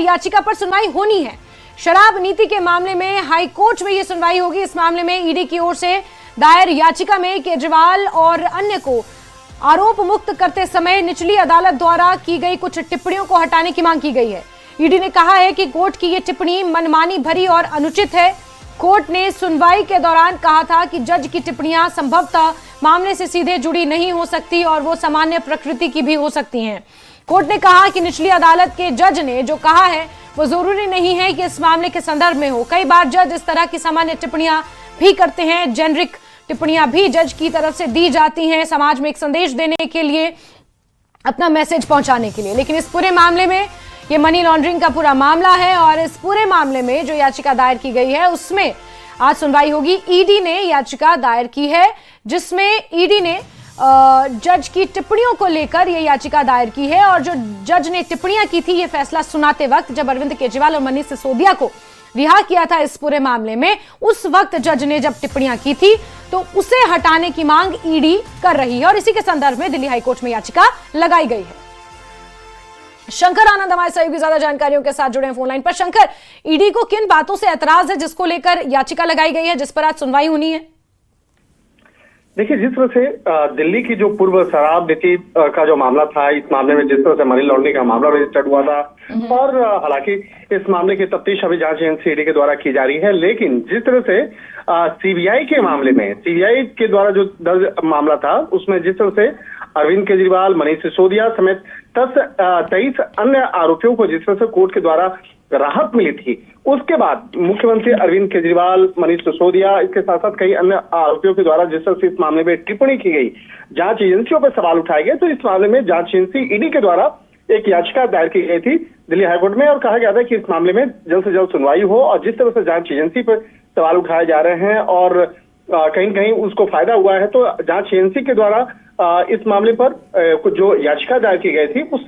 याचिका पर सुनवाई होनी है। शराब नीति के मामले में हाई कोर्ट में यह सुनवाई होगी। इस मामले में ईडी की ओर से दायर याचिका में केजरीवाल और अन्य को आरोप मुक्त करते समय निचली अदालत द्वारा की गई कुछ टिप्पणियों को हटाने की मांग की गई है। ईडी ने कहा है कि कोर्ट की यह टिप्पणी मनमानी भरी और अनुचित है। कोर्ट ने सुनवाई के दौरान कहा था कि जज की टिप्पणियां संभवतः मामले से सीधे जुड़ी नहीं हो सकती और वो सामान्य प्रकृति की भी हो सकती हैं। कोर्ट ने कहा कि निचली अदालत के जज ने जो कहा है वो जरूरी नहीं है कि इस मामले के संदर्भ में हो। कई बार जज इस तरह की सामान्य टिप्पणियां भी करते हैं, जेनरिक टिप्पणियां भी जज की तरफ से दी जाती हैं समाज में एक संदेश देने के लिए, अपना मैसेज पहुंचाने के लिए। लेकिन इस पूरे मामले में ये मनी लॉन्ड्रिंग का पूरा मामला है और इस पूरे मामले में जो याचिका दायर की गई है उसमें आज सुनवाई होगी। ईडी ने याचिका दायर की है जिसमें ईडी ने जज की टिप्पणियों को लेकर यह याचिका दायर की है और जो जज ने टिप्पणियां की थी ये फैसला सुनाते वक्त जब अरविंद केजरीवाल और मनीष सिसोदिया को रिहा किया था इस पूरे मामले में, उस वक्त जज ने जब टिप्पणियां की थी तो उसे हटाने की मांग ईडी कर रही है और इसी के संदर्भ में दिल्ली हाईकोर्ट में याचिका लगाई गई है। शंकर आनंद हमारे सहयोगी ज्यादा जानकारियों के साथ जुड़े हैं फोन लाइन पर। शंकर, ईडी को किन बातों से ऐतराज है जिसको लेकर याचिका लगाई गई है जिस पर आज सुनवाई होनी है? देखिए, जिस तरह से दिल्ली की जो पूर्व शराब नीति का जो मामला था, इस मामले में जिस तरह से मनी लॉन्ड्रिंग का मामला रजिस्टर्ड हुआ था और हालांकि इस मामले की तफ्तीश अभी जांच एजेंसी ईडी के द्वारा की जा रही है, लेकिन जिस तरह से सीबीआई के मामले में सीबीआई के द्वारा जो दर्ज मामला था उसमें जिस तरह से अरविंद केजरीवाल, मनीष सिसोदिया समेत 23 अन्य आरोपियों को जिस तरह से कोर्ट के द्वारा राहत मिली थी, उसके बाद मुख्यमंत्री अरविंद केजरीवाल, मनीष सिसोदिया, इसके साथ साथ कई अन्य आरोपियों के द्वारा जिस तरह से इस मामले में टिप्पणी की गई, जांच एजेंसियों पर सवाल उठाए गए, तो इस मामले में जांच एजेंसी ईडी के द्वारा एक याचिका दायर की गई थी दिल्ली हाईकोर्ट में और कहा गया था कि इस मामले में जल्द से जल्द सुनवाई हो और जिस तरह से जांच एजेंसी पर सवाल उठाए जा रहे हैं और कहीं कहीं उसको फायदा हुआ है, तो जांच एजेंसी के द्वारा इस मामले पर कुछ जो याचिका दायर की गई थी उस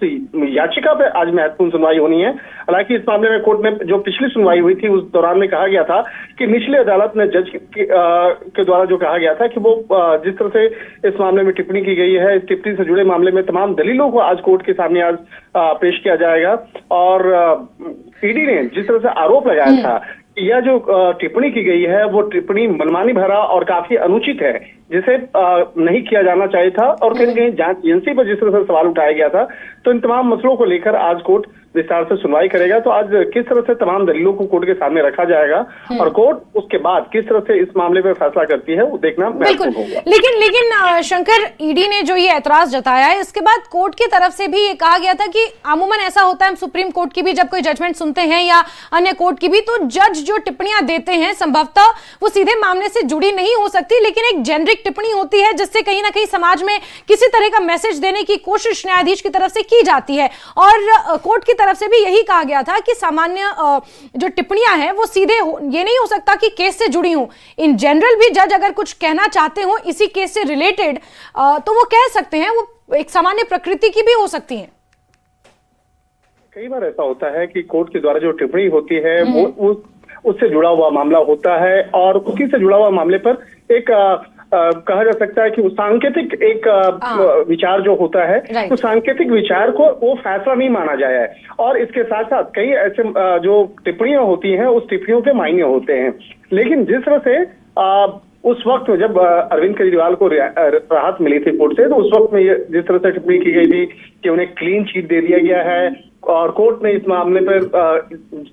याचिका पर आज महत्वपूर्ण सुनवाई होनी है। हालांकि इस मामले में कोर्ट में जो पिछली सुनवाई हुई थी उस दौरान में कहा गया था कि निचली अदालत ने जज के द्वारा जो कहा गया था कि वो जिस तरह से इस मामले में टिप्पणी की गई है, इस टिप्पणी से जुड़े मामले में तमाम दलीलों को आज कोर्ट के सामने आज पेश किया जाएगा और ईडी ने जिस तरह से आरोप लगाया था यह जो टिप्पणी की गई है वो टिप्पणी मनमानी भरा और काफी अनुचित है, जिसे नहीं किया जाना चाहिए था और कहीं कहीं जांच एजेंसी पर जिस तरह से सवाल उठाया गया था, तो इन तमाम मसलों को लेकर आज कोर्ट विस्तार से सुनवाई करेगा। तो आज किस तरह से तमाम दलीलों को कोर्ट के सामने रखा जाएगा और कोर्ट उसके बाद किस तरह से इस मामले पर फैसला करती है वो देखना महत्वपूर्ण होगा। लेकिन शंकर, ईडी ने जो ये ऐतराज जताया है इसके बाद कोर्ट की तरफ से भी ये कहा गया था कि अमूमन ऐसा होता है, हम सुप्रीम कोर्ट की भी जब कोई जजमेंट सुनते हैं या अन्य कोर्ट की भी, तो जज जो टिप्पणियां देते हैं संभवतः वो सीधे मामले से जुड़ी नहीं हो सकती, लेकिन एक जेनरिक टिप्पणी होती है जिससे कहीं ना कहीं समाज में किसी तरह का मैसेज देने की कोशिश न्यायाधीश की तरफ से की जाती है और कोर्ट की तरफ से भी यही कहा गया था कि सामान्य जो टिप्पणियां हैं वो सीधे ये नहीं हो सकता कि केस से जुड़ी हो। इन जनरल भी जज अगर कुछ कहना चाहते हो इसी केस से रिलेटेड तो वो कह सकते हैं, वो एक सामान्य प्रकृति की भी हो सकती है। कई बार ऐसा होता है कि कोर्ट के द्वारा जो टिप्पणी होती है वो उससे जुड़ा हुआ मामला होता है और उसी से जुड़ा हुआ मामले पर एक कहा जा सकता है कि उस सांकेतिक एक विचार जो होता है उस सांकेतिक विचार को वो फैसला नहीं माना जाया है और इसके साथ साथ कई ऐसे जो टिप्पणियां होती हैं उस टिप्पणियों के मायने होते हैं। लेकिन जिस तरह से उस वक्त जब अरविंद केजरीवाल को राहत मिली थी कोर्ट से, तो उस वक्त में जिस तरह से टिप्पणी की गई थी कि उन्हें क्लीन चिट दे दिया गया है और कोर्ट ने इस मामले पर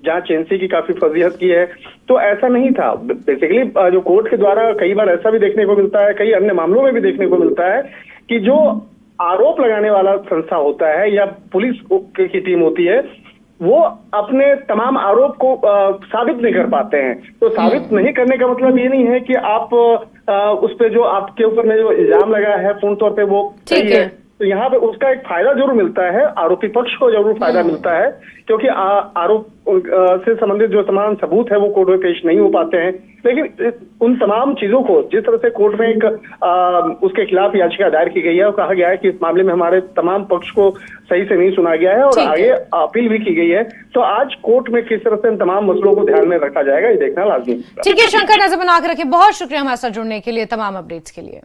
जांच एजेंसी की काफी फजीहत की है, तो ऐसा नहीं था। बेसिकली जो कोर्ट के द्वारा कई बार ऐसा भी देखने को मिलता है, कई अन्य मामलों में भी देखने को मिलता है कि जो आरोप लगाने वाला संस्था होता है या पुलिस की टीम होती है वो अपने तमाम आरोप को साबित नहीं कर पाते हैं। तो साबित नहीं करने का मतलब ये नहीं है कि आप उस पे जो आपके ऊपर में जो इल्जाम लगा है पूर्ण तौर पे वो सही है। तो यहाँ पे उसका एक फायदा जरूर मिलता है, आरोपी पक्ष को जरूर फायदा मिलता है क्योंकि आरोप से संबंधित जो तमाम सबूत है वो कोर्ट में पेश नहीं हो पाते हैं। लेकिन उन तमाम चीजों को जिस तरह से कोर्ट में एक उसके खिलाफ याचिका दायर की गई है और कहा गया है कि इस मामले में हमारे तमाम पक्ष को सही से नहीं सुना गया है और आगे अपील भी की गई है, तो आज कोर्ट में किस तरह से इन तमाम मसलों को ध्यान में रखा जाएगा ये देखना लाजमी। ठीक है शंकर, नजर बना के रखें। बहुत शुक्रिया हमारे साथ जुड़ने के लिए, तमाम अपडेट्स के लिए।